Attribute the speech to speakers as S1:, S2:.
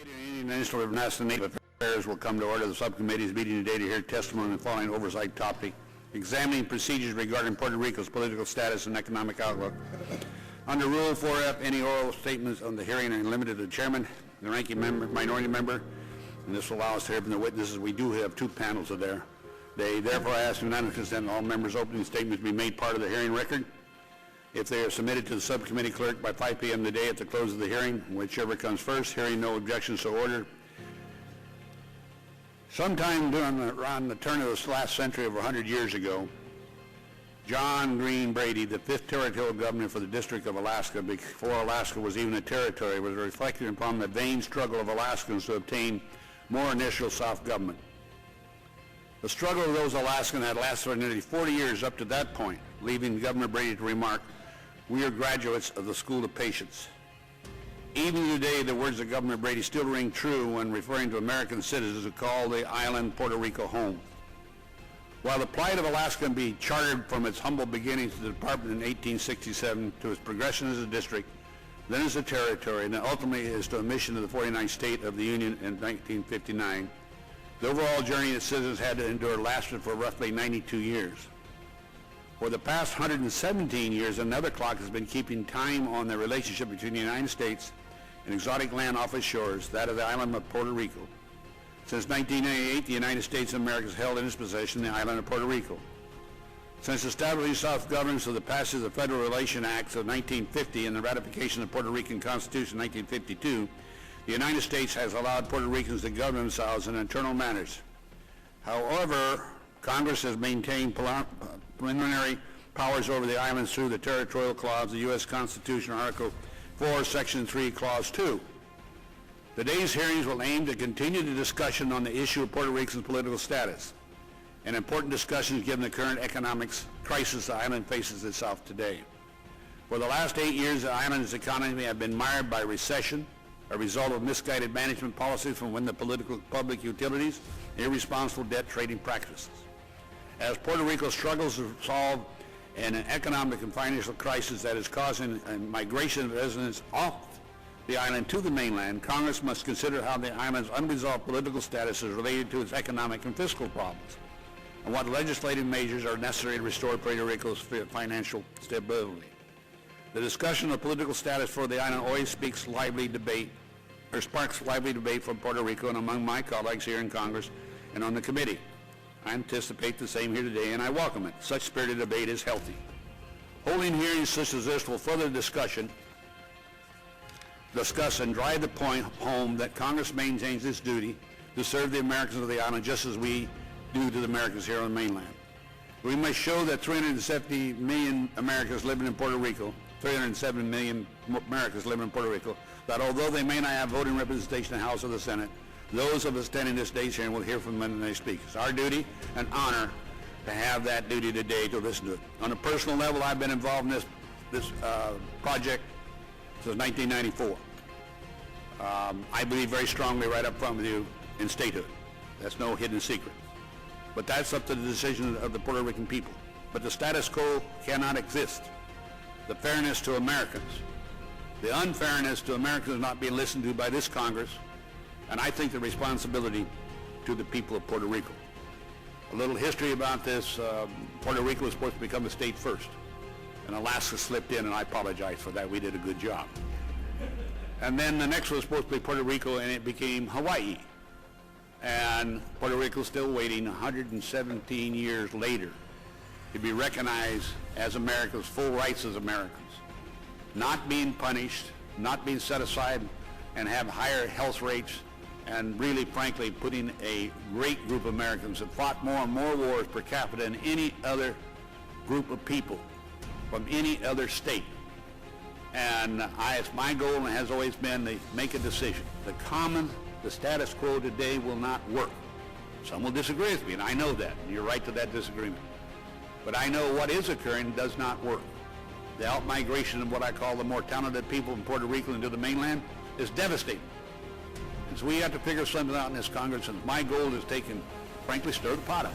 S1: Subcommittee on Indian and International Native Affairs will come to order. The subcommittee's meeting today to hear testimony on the following oversight topic: examining procedures regarding Puerto Rico's political status and economic outlook. Under Rule 4F, any oral statements on the hearing are limited to the chairman, the ranking member, minority member, and this will allow us to hear from the witnesses. We do have two panels there. They therefore ask unanimous consent all members' opening statements be made part of the hearing record. If they are submitted to the subcommittee clerk by 5 p.m. today at the close of the hearing, whichever comes first, hearing no objections, so ordered. Sometime around the turn of the last century, over 100 years ago, John Green Brady, the 5th territorial governor for the District of Alaska, before Alaska was even a territory, was reflecting upon the vain struggle of Alaskans to obtain more initial self-government. The struggle of those Alaskans had lasted for nearly 40 years up to that point, leaving Governor Brady to remark, "We are graduates of the School of Patience." Even today, the words of Governor Brady still ring true when referring to American citizens who call the island Puerto Rico home. While the plight of Alaska can be charted from its humble beginnings to the department in 1867 to its progression as a district, then as a territory, and then ultimately as to admission to the 49th state of the Union in 1959, the overall journey that citizens had to endure lasted for roughly 92 years. For the past 117 years, another clock has been keeping time on the relationship between the United States and exotic land off its shores, that of the island of Puerto Rico. Since 1998, the United States of America has held in its possession the island of Puerto Rico. Since establishing self-governance of the passage of the Federal Relations Acts of 1950 and the ratification of the Puerto Rican Constitution in 1952, the United States has allowed Puerto Ricans to govern themselves in internal matters. However, Congress has maintained preliminary powers over the islands through the territorial clause of the U.S. Constitution, Article 4, Section 3, Clause 2. Today's hearings will aim to continue the discussion on the issue of Puerto Rico's political status, an important discussion given the current economic crisis the island faces itself today. For the last 8 years, the island's economy has been mired by recession, a result of misguided management policies from within the public utilities, irresponsible debt trading practices. As Puerto Rico struggles to solve an economic and financial crisis that is causing a migration of residents off the island to the mainland, Congress must consider how the island's unresolved political status is related to its economic and fiscal problems, and what legislative measures are necessary to restore Puerto Rico's financial stability. The discussion of political status for the island always sparks lively debate from Puerto Rico and among my colleagues here in Congress and on the committee. I anticipate the same here today, and I welcome it. Such spirited debate is healthy. Holding hearings such as this will further discuss and drive the point home that Congress maintains its duty to serve the Americans of the island just as we do to the Americans here on the mainland. We must show that 370 million Americans living in Puerto Rico, 307 million Americans living in Puerto Rico, that although they may not have voting representation in the House or the Senate, those of us attending this day's hearing will hear from them when they speak. It's our duty and honor to have that duty today to listen to it. On a personal level, I've been involved in this project since 1994. I believe very strongly right up front with you in statehood. That's no hidden secret. But that's up to the decision of the Puerto Rican people. But the status quo cannot exist. The fairness to Americans, the unfairness to Americans is not being listened to by this Congress, and I think the responsibility to the people of Puerto Rico. A little history about this, Puerto Rico was supposed to become a state first, and Alaska slipped in, and I apologize for that. We did a good job. And then the next was supposed to be Puerto Rico, and it became Hawaii. And Puerto Rico is still waiting 117 years later to be recognized as America's full rights as Americans, not being punished, not being set aside, and have higher health rates, and really, frankly, putting a great group of Americans that fought more and more wars per capita than any other group of people from any other state. And it's my goal, and has always been, to make a decision. The status quo today will not work. Some will disagree with me, and I know that, and you're right to that disagreement. But I know what is occurring does not work. The out-migration of what I call the more talented people from Puerto Rico into the mainland is devastating. And so we have to figure something out in this Congress, and my goal is frankly, stir the pot up.